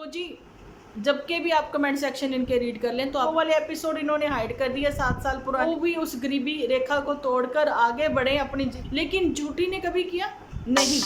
तो जी जब के भी आप कमेंट सेक्शन इनके रीड कर लें तो वो वाले एपिसोड इन्होंने हाइड कर दिया 7 साल पुराने, वो भी उस गरीबी रेखा को तोड़कर आगे बढ़े अपनी लेकिन झूठी ने कभी किया नहीं।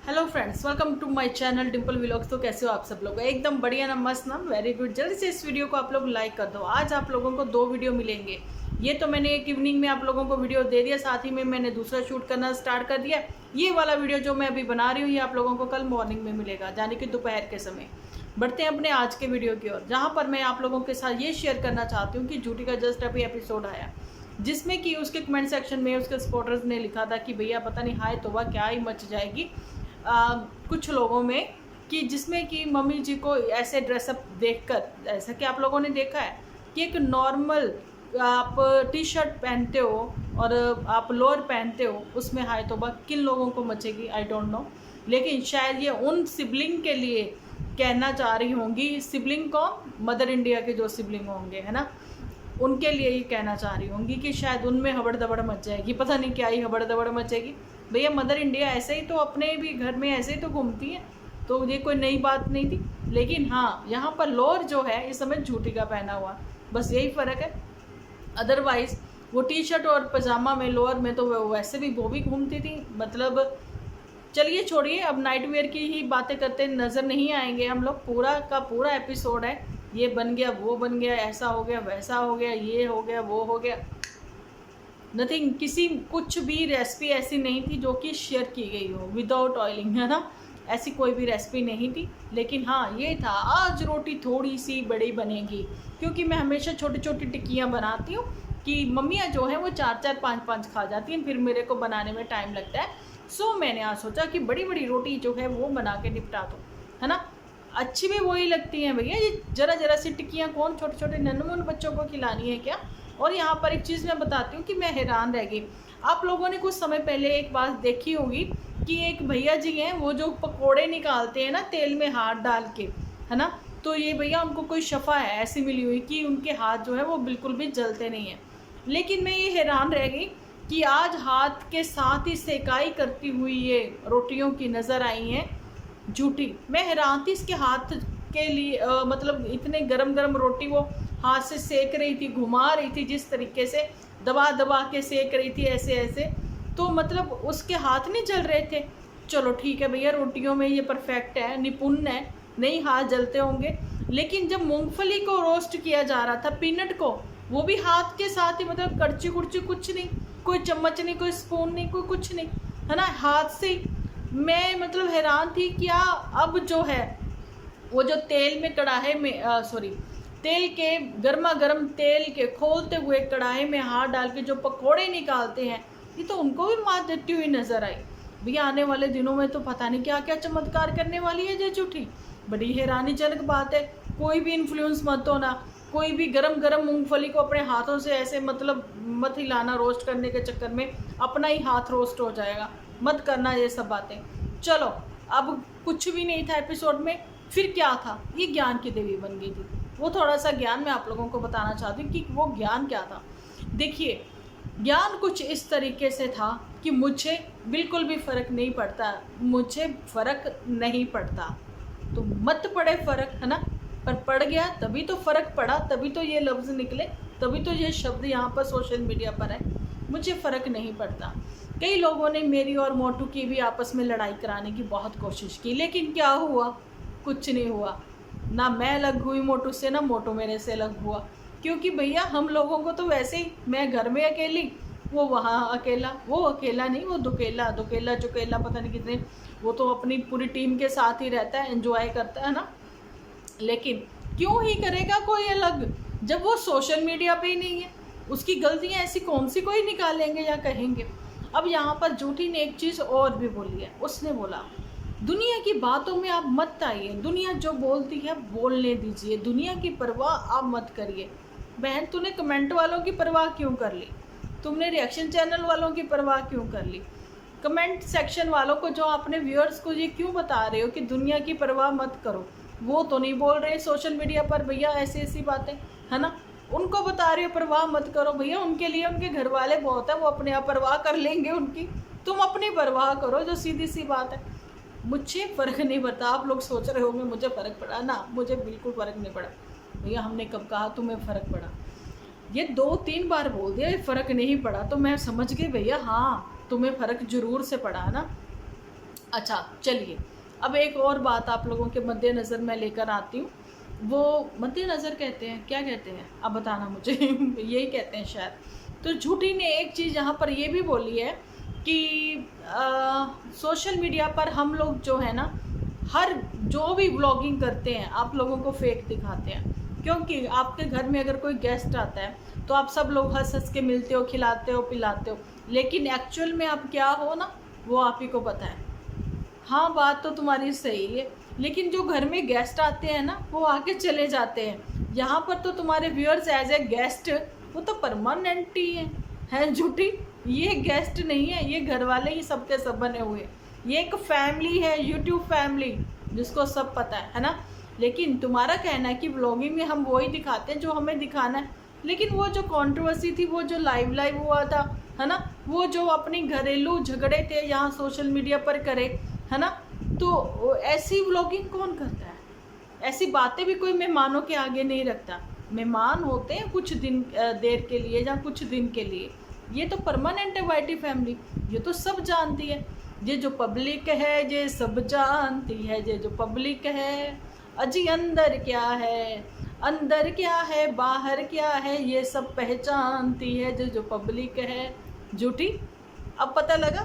Hello friends, welcome to my channel Dimple vlogs. तो कैसे हो आप सब लोग? एकदम बढ़िया ना, मस्त ना, वेरी गुड। जल्दी से इस वीडियो को आप लोग लाइक कर दो। आज आप लोगों को 2 वीडियो मिलेंगे। ये तो मैंने एक इवनिंग में आप लोगों को वीडियो दे दिया, साथ ही में मैंने दूसरा शूट करना स्टार्ट कर दिया। ये वाला वीडियो जो मैं अभी बना रही हूँ ये आप लोगों को कल मॉर्निंग में मिलेगा, यानी कि दोपहर के समय। बढ़ते हैं अपने आज के वीडियो की ओर, जहाँ पर मैं आप लोगों के साथ ये शेयर करना चाहती हूँ कि झूठी का जस्ट अभी एपिसोड आया, जिसमें कि उसके कमेंट सेक्शन में उसके सपोर्टर्स ने लिखा था कि भैया पता नहीं हाय तौबा क्या ही मच जाएगी कुछ लोगों में, कि जिसमें कि मम्मी जी को ऐसे ड्रेसअप देखकर, ऐसा कि आप लोगों ने देखा है कि एक नॉर्मल आप टी शर्ट पहनते हो और आप लोअर पहनते हो, उसमें हाय तौबा किन लोगों को मचेगी, आई डोंट नो। लेकिन शायद ये उन सिबलिंग के लिए कहना चाह रही होंगी। सिबलिंग कौन? मदर इंडिया के जो सिबलिंग होंगे, है ना, उनके लिए ये कहना चाह रही होंगी कि शायद उनमें हबड़ दबड़ मच जाएगी। पता नहीं क्या ही हबड़ दबड़ मचेगी। भैया मदर इंडिया ऐसे ही तो अपने भी घर में ऐसे ही तो घूमती है, तो ये कोई नई बात नहीं थी। लेकिन हाँ, यहाँ पर लोअर जो है इस समय झूठी का पहना हुआ, बस यही फ़र्क है। अदरवाइज़ वो टी शर्ट और पजामा में, लोअर में तो वैसे भी वो भी घूमती थी। मतलब चलिए छोड़िए, अब नाइट वेयर की ही बातें करते नज़र नहीं आएंगे हम लोग। पूरा का पूरा एपिसोड है, ये बन गया, वो बन गया, ऐसा हो गया, वैसा हो गया, ये हो गया, वो हो गया। नथिंग, किसी कुछ भी रेसिपी ऐसी नहीं थी जो कि शेयर की गई हो विदाउट ऑयलिंग, है ना। ऐसी कोई भी रेसिपी नहीं थी। लेकिन हाँ, ये था आज रोटी थोड़ी सी बड़ी बनेगी, क्योंकि मैं हमेशा छोटी छोटी टिक्कियाँ बनाती हूँ कि मम्मियाँ जो हैं वो 4-4 5-5 खा जाती हैं, फिर मेरे को बनाने में टाइम लगता है। सो मैंने आज सोचा कि बड़ी बड़ी रोटी जो है वो बना के निपटा दो, है ना। अच्छी भी वही लगती हैं भैया, ये जरा जरा सी टिक्कियाँ कौन छोटे छोटे नन्हे बच्चों को खिलानी है क्या? और यहाँ पर एक चीज़ मैं बताती हूँ कि मैं हैरान रह गई। आप लोगों ने कुछ समय पहले एक बात देखी होगी कि एक भैया जी हैं, वो जो पकोड़े निकालते हैं ना तेल में हाथ डाल के, है ना। तो ये भैया उनको कोई शफ़ा है ऐसी मिली हुई कि उनके हाथ जो है वो बिल्कुल भी जलते नहीं हैं। लेकिन मैं ये हैरान रह गई कि आज हाथ के साथ ही सेकाई करती हुई ये रोटियों की नज़र आई हैं झूठी। मैं हैरान थी इसके हाथ के लिए, मतलब इतने गरम गरम रोटी वो हाथ से सेक रही थी, घुमा रही थी जिस तरीके से, दबा दबा के सेक रही थी ऐसे ऐसे, तो मतलब उसके हाथ नहीं जल रहे थे। चलो ठीक है भैया, रोटियों में ये परफेक्ट है, निपुण है, नहीं हाथ जलते होंगे। लेकिन जब मूंगफली को रोस्ट किया जा रहा था, पीनट को, वो भी हाथ के साथ ही, मतलब कड़ची कुड़ची कुछ नहीं, कोई चम्मच नहीं, कोई स्पून नहीं, कोई कुछ नहीं, है ना, हाथ से ही। मैं मतलब हैरान थी क्या अब जो है वो जो तेल में कढ़ाई में तेल के गर्मा गर्म तेल के खोलते हुए कढ़ाई में हाथ डाल के जो पकोड़े निकालते हैं, ये तो उनको भी मात देती हुई नजर आई। भैया आने वाले दिनों में तो पता नहीं क्या क्या चमत्कार करने वाली है ये झूठी। बड़ी हैरानीजनक बात है। कोई भी इन्फ्लुएंस मत होना, कोई भी गरम गरम मूंगफली को अपने हाथों से ऐसे मतलब मत हिलाना, रोस्ट करने के चक्कर में अपना ही हाथ रोस्ट हो जाएगा, मत करना ये सब बातें। चलो, अब कुछ भी नहीं था एपिसोड में, फिर क्या था? ये ज्ञान की देवी बन गई थी। वो थोड़ा सा ज्ञान मैं आप लोगों को बताना चाहती हूँ कि वो ज्ञान क्या था। देखिए, ज्ञान कुछ इस तरीके से था कि मुझे बिल्कुल भी फ़र्क नहीं पड़ता, मुझे फ़र्क नहीं पड़ता तो मत पड़े फ़र्क, है ना। पर पड़ गया तभी तो फ़र्क पड़ा, तभी तो ये लफ्ज़ निकले, तभी तो ये शब्द यहाँ पर सोशल मीडिया पर है। मुझे फ़र्क नहीं पड़ता। कई लोगों ने मेरी और मोटू की भी आपस में लड़ाई कराने की बहुत कोशिश की, लेकिन क्या हुआ? कुछ नहीं हुआ। ना मैं अलग हुई मोटू से, ना मोटू मेरे से अलग हुआ। क्योंकि भैया हम लोगों को तो वैसे ही, मैं घर में अकेली, वो वहाँ अकेला, वो अकेला नहीं, वो दुकेला दुकेला चुकेला पता नहीं कितने, वो तो अपनी पूरी टीम के साथ ही रहता है, एंजॉय करता है ना। लेकिन क्यों ही करेगा कोई अलग, जब वो सोशल मीडिया पे ही नहीं है? उसकी गलतियाँ ऐसी कौन सी कोई निकालेंगे या कहेंगे। अब यहाँ पर झूठी ने एक चीज़ और भी बोली है। उसने बोला दुनिया की बातों में आप मत आइए, दुनिया जो बोलती है बोलने दीजिए, दुनिया की परवाह आप मत करिए। बहन, तूने कमेंट वालों की परवाह क्यों कर ली? तुमने रिएक्शन चैनल वालों की परवाह क्यों कर ली? कमेंट सेक्शन वालों को, जो अपने व्यूअर्स को ये क्यों बता रहे हो कि दुनिया की परवाह मत करो? वो तो नहीं बोल रहे सोशल मीडिया पर भैया ऐसी ऐसी बातें, है ना। उनको बता रही हो परवाह मत करो भैया, उनके लिए उनके घर वाले बहुत है, वो अपने आप परवाह कर लेंगे उनकी, तुम अपनी परवाह करो, जो सीधी सी बात है। मुझे फ़र्क नहीं पड़ता, आप लोग सोच रहे होंगे मुझे फ़र्क पड़ा ना, मुझे बिल्कुल फ़र्क नहीं पड़ा भैया। हमने कब कहा तुम्हें फ़र्क पड़ा? ये 2-3 बार बोल दिया फ़र्क नहीं पड़ा, तो मैं समझ गई भैया हाँ तुम्हें फ़र्क ज़रूर से पड़ा है ना। अच्छा चलिए, अब एक और बात आप लोगों के मद्देनज़र मैं लेकर आती हूँ। वो मद्देनज़र कहते हैं, क्या कहते हैं अब बताना मुझे यही कहते हैं शायद। तो झूठी ने एक चीज़ यहाँ पर ये भी बोली है कि सोशल मीडिया पर हम लोग जो है ना, हर जो भी व्लॉगिंग करते हैं आप लोगों को फेक दिखाते हैं, क्योंकि आपके घर में अगर कोई गेस्ट आता है तो आप सब लोग हंस हंस के मिलते हो, खिलाते हो, पिलाते हो, लेकिन एक्चुअल में आप क्या हो ना वो आप ही को पता है। हाँ बात तो तुम्हारी सही है, लेकिन जो घर में गेस्ट आते हैं ना वो आके चले जाते हैं। यहाँ पर तो तुम्हारे व्यूअर्स एज ए गेस्ट वो तो परमानेंट ही है झूठी। ये गेस्ट नहीं है, ये घर वाले ही सबके सब बने हुए। ये एक फैमिली है, यूट्यूब फैमिली, जिसको सब पता है ना। लेकिन तुम्हारा कहना है कि व्लॉगिंग में हम वही दिखाते हैं जो हमें दिखाना है, लेकिन वो जो कंट्रोवर्सी थी, वो जो लाइव हुआ था है ना, वो जो अपनी घरेलू झगड़े थे यहाँ सोशल मीडिया पर करे है ना, तो ऐसी व्लॉगिंग कौन करता है? ऐसी बातें भी कोई मेहमानों के आगे नहीं रखता। मेहमान होते हैं कुछ दिन देर के लिए या कुछ दिन के लिए, ये तो परमानेंट है वाईटी फैमिली, ये तो सब जानती है। ये जो पब्लिक है ये सब जानती है, ये जो पब्लिक है अजी अंदर क्या है, अंदर क्या है बाहर क्या है, ये सब पहचानती है ये जो पब्लिक है। झूठी, अब पता लगा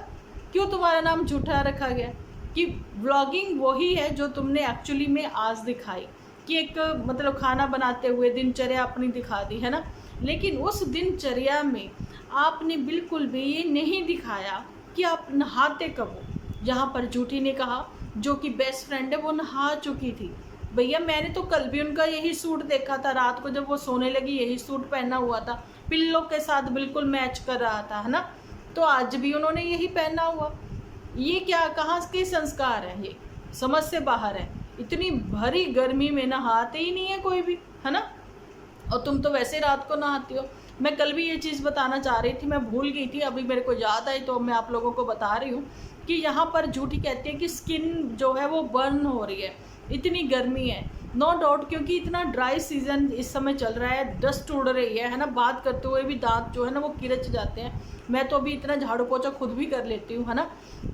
क्यों तुम्हारा नाम झूठा रखा गया, कि व्लॉगिंग वही है जो तुमने एक्चुअली में आज दिखाई, कि एक मतलब खाना बनाते हुए दिनचर्या अपनी दिखा दी है ना। लेकिन उस दिनचर्या में आपने बिल्कुल भी ये नहीं दिखाया कि आप नहाते कब हो। यहाँ पर झूठी ने कहा जो कि बेस्ट फ्रेंड है वो नहा चुकी थी। भैया मैंने तो कल भी उनका यही सूट देखा था, रात को जब वो सोने लगी यही सूट पहना हुआ था, पिल्लो के साथ बिल्कुल मैच कर रहा था है ना। तो आज भी उन्होंने यही पहना हुआ। ये क्या, कहाँ के संस्कार हैं, ये समझ से बाहर है। इतनी भरी गर्मी में नहाते ही नहीं है कोई भी है ना, और तुम तो वैसे रात को नहाती हो। मैं कल भी ये चीज़ बताना चाह रही थी, मैं भूल गई थी, अभी मेरे को याद आई तो मैं आप लोगों को बता रही हूँ कि यहाँ पर झूठी कहती है कि स्किन जो है वो बर्न हो रही है, इतनी गर्मी है। नो डाउट, क्योंकि इतना ड्राई सीजन इस समय चल रहा है, डस्ट उड़ रही है ना, बात करते हुए भी दांत जो है ना वो किरच जाते हैं। मैं तो अभी इतना झाड़ू पोछा खुद भी कर लेती हूँ है ना।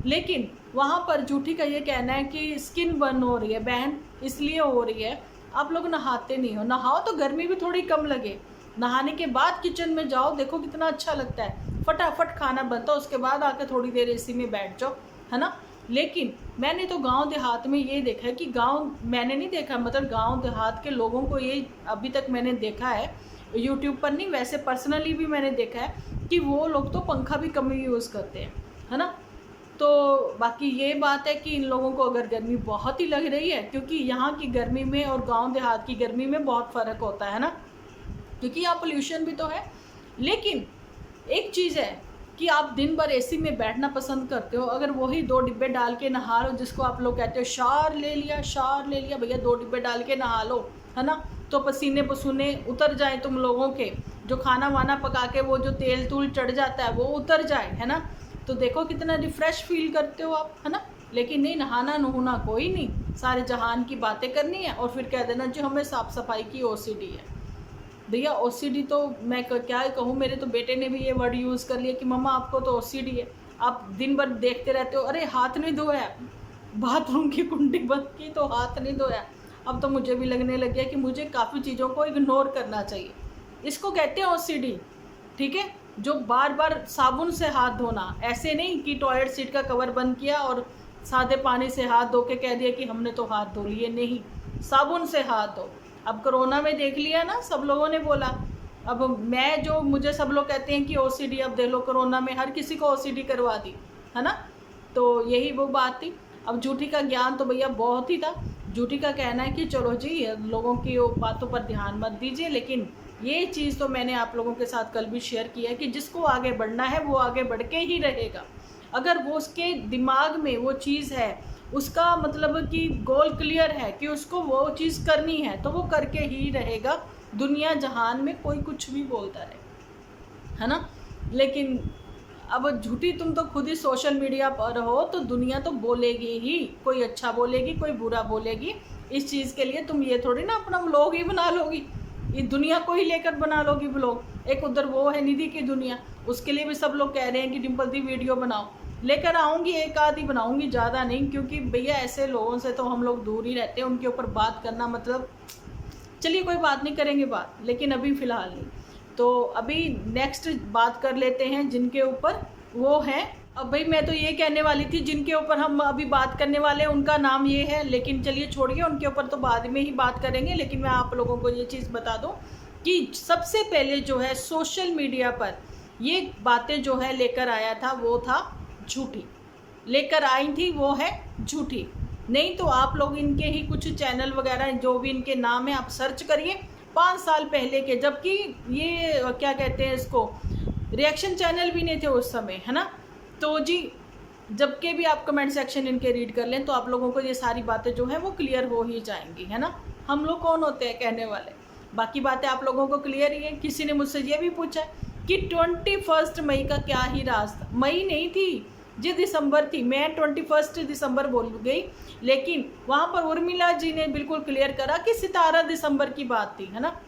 लेकिन वहाँ पर झूठी का ये कहना है कि स्किन बर्न हो रही है बहन, इसलिए हो रही है आप लोग नहाते नहीं हो। नहाओ तो गर्मी भी थोड़ी कम लगे, नहाने के बाद किचन में जाओ, देखो कितना अच्छा लगता है, फटाफट खाना बनता है, उसके बाद आके थोड़ी देर एसी में बैठ जाओ है ना। लेकिन मैंने तो गांव देहात में ये देखा है कि गांव मैंने नहीं देखा, मतलब गांव देहात के लोगों को ये अभी तक मैंने देखा है, यूट्यूब पर नहीं वैसे पर्सनली भी मैंने देखा है कि वो लोग तो पंखा भी कम यूज़ करते हैं है ना। तो बाकी ये बात है कि इन लोगों को अगर गर्मी बहुत ही लग रही है, क्योंकि यहाँ की गर्मी में और गांव देहात की गर्मी में बहुत फ़र्क होता है ना, क्योंकि यहाँ पोल्यूशन भी तो है। लेकिन एक चीज़ है कि आप दिन भर एसी में बैठना पसंद करते हो, अगर वही 2 डिब्बे डाल के नहा लो, जिसको आप लोग कहते हो शावर ले लिया, शावर ले लिया, भैया 2 डिब्बे डाल के नहा लो है ना, तो पसीने पसूने उतर जाए तुम लोगों के, जो खाना वाना पका के वो जो तेल तूल चढ़ जाता है वो उतर जाए है ना, तो देखो कितना रिफ़्रेश फील करते हो आप है ना। लेकिन नहीं, नहाना नहूना कोई नहीं, सारे जहान की बातें करनी है और फिर कह देना जी हमें साफ़ सफाई की ओसीडी है। भैया ओसीडी तो मैं क्या कहूँ, मेरे तो बेटे ने भी ये वर्ड यूज़ कर लिया कि मम्मा आपको तो ओसीडी है, आप दिन भर देखते रहते हो, अरे हाथ नहीं धोया, बाथरूम की कुंडी बंद की तो हाथ नहीं धोया। अब तो मुझे भी लगने लग गया कि मुझे काफ़ी चीज़ों को इग्नोर करना चाहिए, इसको कहते हैं ओसीडी, ठीक है। जो बार बार साबुन से हाथ धोना, ऐसे नहीं कि टॉयलेट सीट का कवर बंद किया और सादे पानी से हाथ धो के कह दिया कि हमने तो हाथ धो लिए, नहीं, साबुन से हाथ धो। अब कोरोना में देख लिया ना, सब लोगों ने बोला, अब मैं जो मुझे सब लोग कहते हैं कि ओसीडी, अब देख लो कोरोना में हर किसी को ओसीडी करवा दी है ना, तो यही वो बात थी। अब झूठी का ज्ञान तो भैया बहुत ही था। झूठी का कहना है कि चलो जी लोगों की बातों पर ध्यान मत दीजिए, लेकिन ये चीज़ तो मैंने आप लोगों के साथ कल भी शेयर किया है कि जिसको आगे बढ़ना है वो आगे बढ़ के ही रहेगा। अगर वो उसके दिमाग में वो चीज़ है, उसका मतलब कि गोल क्लियर है कि उसको वो चीज़ करनी है, तो वो करके ही रहेगा, दुनिया जहान में कोई कुछ भी बोलता रहे, है ना। लेकिन अब झूठी तुम तो खुद ही सोशल मीडिया पर हो, तो दुनिया तो बोलेगी ही, कोई अच्छा बोलेगी कोई बुरा बोलेगी। इस चीज़ के लिए तुम ये थोड़ी ना अपना व्लॉग ही बना लोगी, ये दुनिया को ही लेकर बना लोगी व्लॉग। एक उधर वो है निधि की दुनिया, उसके लिए भी सब लोग कह रहे हैं कि डिम्पल दी वीडियो बनाओ। लेकर आऊँगी, एक आधी बनाऊँगी, ज़्यादा नहीं, क्योंकि भैया ऐसे लोगों से तो हम लोग दूर ही रहते हैं। उनके ऊपर बात करना मतलब, चलिए कोई बात नहीं, करेंगे बात, लेकिन अभी फ़िलहाल नहीं। तो अभी नेक्स्ट बात कर लेते हैं जिनके ऊपर वो है। अब भाई मैं तो ये कहने वाली थी जिनके ऊपर हम अभी बात करने वाले हैं उनका नाम ये है, लेकिन चलिए छोड़िए, उनके ऊपर तो बाद में ही बात करेंगे। लेकिन मैं आप लोगों को ये चीज़ बता दूं कि सबसे पहले जो है सोशल मीडिया पर ये बातें जो है लेकर आया था वो था झूठी, लेकर आई थी वो है झूठी। नहीं तो आप लोग इनके ही कुछ चैनल वगैरह जो भी इनके नाम है आप सर्च करिए 5 साल पहले के, जबकि ये क्या कहते हैं इसको, रिएक्शन चैनल भी नहीं थे उस समय, है ना। तो जी जबकि भी आप कमेंट सेक्शन इनके रीड कर लें तो आप लोगों को ये सारी बातें जो है वो क्लियर हो ही जाएंगी, है ना। हम लोग कौन होते हैं कहने वाले, बाकी बातें आप लोगों को क्लियर ही है। किसी ने मुझसे ये भी पूछा कि 21 मई का क्या ही राज था। मई नहीं थी जी, दिसंबर थी। मैं 21 दिसंबर बोल गई, लेकिन वहाँ पर उर्मिला जी ने बिल्कुल क्लियर करा कि 17 दिसंबर की बात थी, है ना।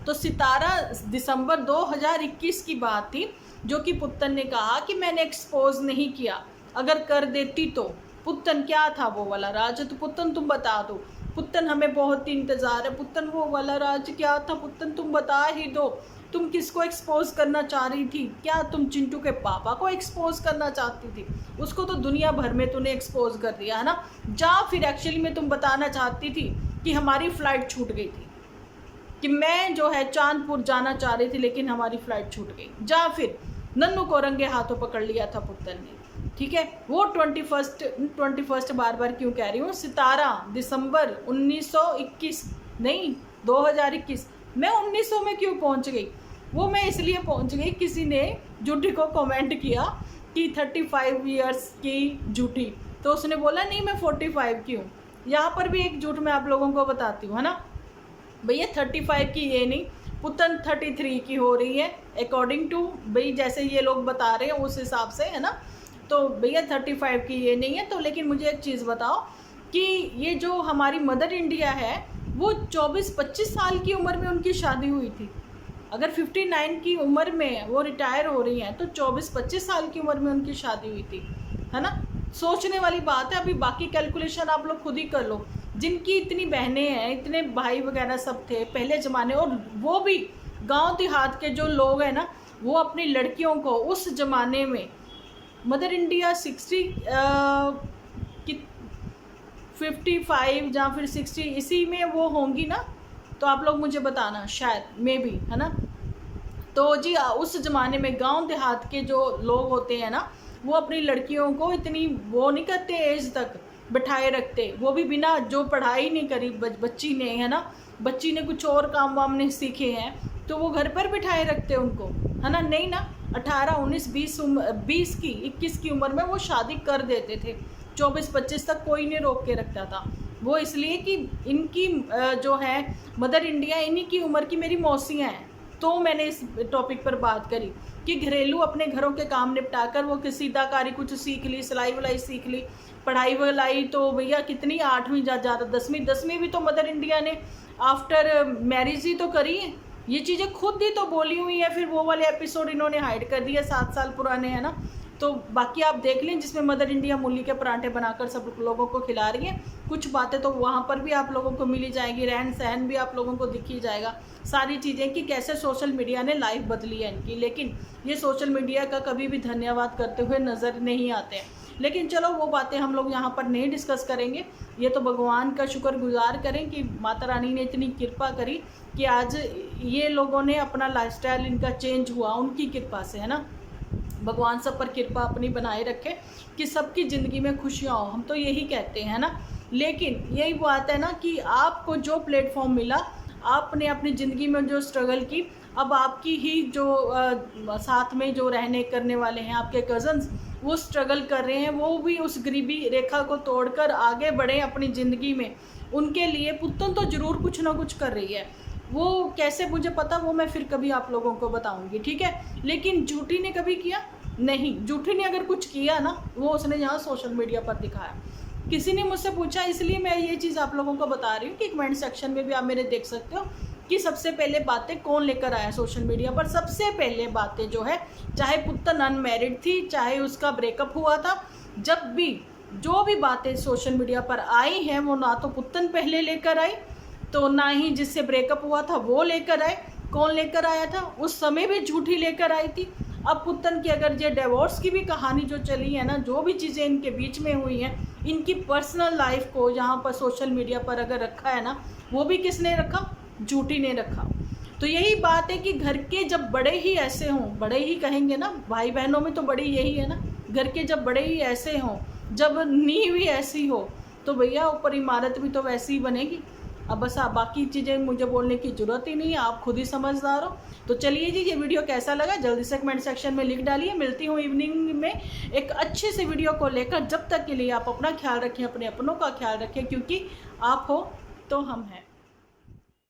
तो 17 दिसंबर 2021 की बात थी, जो कि पुत्तन ने कहा कि मैंने एक्सपोज नहीं किया, अगर कर देती तो। पुत्तन क्या था वो वाला राज, तो पुत्तन तुम बता दो, पुत्तन हमें बहुत इंतज़ार है, पुत्तन वो वाला राज क्या था, पुत्तन तुम बता ही दो। तुम किसको एक्सपोज करना चाह रही थी? क्या तुम चिंटू के पापा को एक्सपोज करना चाहती थी? उसको तो दुनिया भर में तूने एक्सपोज कर दिया, है ना। जा फिर एक्चुअली में तुम बताना चाहती थी कि हमारी फ़्लाइट छूट गई थी, कि मैं जो है चांदपुर जाना चाह रही थी लेकिन हमारी फ़्लाइट छूट गई। जा फिर नन्नू को रंगे हाथों पकड़ लिया था पुत्तन ने, ठीक है। वो 21 बार बार क्यों कह रही हूँ, 17 दिसंबर 1921 नहीं 2021, मैं 1900 में क्यों पहुँच गई? वो मैं इसलिए पहुँच गई, किसी ने झूठी को कमेंट किया कि 35 ईयर्स की झूठी, तो उसने बोला नहीं मैं 45 की हूँ। यहाँ पर भी एक झूठ मैं आप लोगों को बताती हूँ, है ना भैया। 35 की ये नहीं, पुत्तन 33 की हो रही है अकॉर्डिंग टू भाई जैसे ये लोग बता रहे हैं उस हिसाब से, है ना। तो भैया 35 की ये नहीं है। तो लेकिन मुझे एक चीज़ बताओ कि ये जो हमारी मदर इंडिया है वो 24-25 साल की उम्र में उनकी शादी हुई थी। अगर 59 की उम्र में वो रिटायर हो रही हैं तो 24-25 साल की उम्र में उनकी शादी हुई थी, है ना। सोचने वाली बात है। अभी बाकी कैलकुलेशन आप लोग खुद ही कर लो। जिनकी इतनी बहनें हैं, इतने भाई वगैरह सब थे पहले ज़माने, और वो भी गांव देहात के जो लोग हैं ना, वो अपनी लड़कियों को उस ज़माने में मदर इंडिया 55 या फिर 60 इसी में वो होंगी ना, तो आप लोग मुझे बताना, शायद मे बी, है ना। तो जी उस ज़माने में गांव देहात के जो लोग होते हैं ना, वो अपनी लड़कियों को इतनी वो नहीं करते एज तक बिठाए रखते, वो भी बिना जो पढ़ाई नहीं करी बच्ची ने, है ना। बच्ची ने कुछ और काम वाम नहीं सीखे हैं तो वो घर पर बिठाए रखते उनको, है ना। नहीं ना, 18, 19, 20 की 21 की उम्र में वो शादी कर देते थे। 24-25 तक कोई नहीं रोक के रखता था। वो इसलिए कि इनकी जो है मदर इंडिया, इन्हीं की उम्र की मेरी मौसियाँ हैं। तो मैंने इस टॉपिक पर बात करी कि घरेलू अपने घरों के काम निपटाकर वो किसी सीधाकारी कुछ सीख ली, सिलाई वलाई सीख ली, पढ़ाई वलाई तो भैया कितनी 8वीं ज़्यादा 10वीं भी तो मदर इंडिया ने आफ्टर मैरिज ही तो करी है। ये चीज़ें खुद ही तो बोली हुई है। फिर वो वाले एपिसोड इन्होंने हाइड कर दिया 7 साल पुराने, है ना। तो बाकी आप देख लें जिसमें मदर इंडिया मूली के पराठे बनाकर सब लोगों को खिला रही है। कुछ बातें तो वहाँ पर भी आप लोगों को मिली जाएगी, रहन सहन भी आप लोगों को दिखी जाएगा, सारी चीज़ें कि कैसे सोशल मीडिया ने लाइफ बदली है इनकी। लेकिन ये सोशल मीडिया का कभी भी धन्यवाद करते हुए नज़र नहीं आते हैं। लेकिन चलो वो बातें हम लोग यहाँ पर नहीं डिस्कस करेंगे। ये तो भगवान का शुक्रगुजार करें कि माता रानी ने इतनी कृपा करी कि आज ये लोगों ने अपना लाइफस्टाइल इनका चेंज हुआ, उनकी कृपा से, है ना। भगवान सब पर कृपा अपनी बनाए रखे कि सबकी ज़िंदगी में खुशियाँ हो, हम तो यही कहते हैं ना। लेकिन यही बात है ना कि आपको जो प्लेटफॉर्म मिला, आपने अपनी ज़िंदगी में जो स्ट्रगल की, अब आपकी ही जो साथ में जो रहने करने वाले हैं आपके कज़न्स, वो स्ट्रगल कर रहे हैं, वो भी उस गरीबी रेखा को तोड़कर आगे बढ़े अपनी ज़िंदगी में। उनके लिए पुत्तन तो ज़रूर कुछ ना कुछ कर रही है। वो कैसे मुझे पता, वो मैं फिर कभी आप लोगों को बताऊंगी, ठीक है। लेकिन झूठी ने कभी किया नहीं, झूठी ने अगर कुछ किया ना, वो उसने यहाँ सोशल मीडिया पर दिखाया। किसी ने मुझसे पूछा, इसलिए मैं ये चीज़ आप लोगों को बता रही हूँ कि कमेंट सेक्शन में भी आप मेरे देख सकते हो कि सबसे पहले बातें कौन लेकर आया सोशल मीडिया पर। सबसे पहले बातें जो है, चाहे पुत्तन अनमैरिड थी, चाहे उसका ब्रेकअप हुआ था, जब भी जो भी बातें सोशल मीडिया पर आई हैं, वो ना तो पुत्तन पहले लेकर आई, तो ना ही जिससे ब्रेकअप हुआ था वो लेकर आए। कौन लेकर आया था? उस समय भी झूठी लेकर आई थी। अब पुत्तन की अगर ये डिवोर्स की भी कहानी जो चली है ना, जो भी चीज़ें इनके बीच में हुई हैं, इनकी पर्सनल लाइफ को यहाँ पर सोशल मीडिया पर अगर रखा है ना, वो भी किसने रखा? झूठी ने रखा। तो यही बात है कि घर के जब बड़े ही ऐसे हों, बड़े ही कहेंगे ना, भाई बहनों में तो बड़ी यही है ना, घर के जब बड़े ही ऐसे हों, जब नींव भी ऐसी हो, तो भैया ऊपर इमारत भी तो वैसी ही बनेगी। अब बस आप बाकी चीज़ें मुझे बोलने की ज़रूरत ही नहीं है, आप खुद ही समझदार हो। तो चलिए जी, ये वीडियो कैसा लगा जल्दी से कमेंट सेक्शन में लिख डालिए। मिलती हूँ इवनिंग में एक अच्छे से वीडियो को लेकर। जब तक के लिए आप अपना ख्याल रखें, अपने अपनों का ख्याल रखें, क्योंकि आप हो तो हम हैं।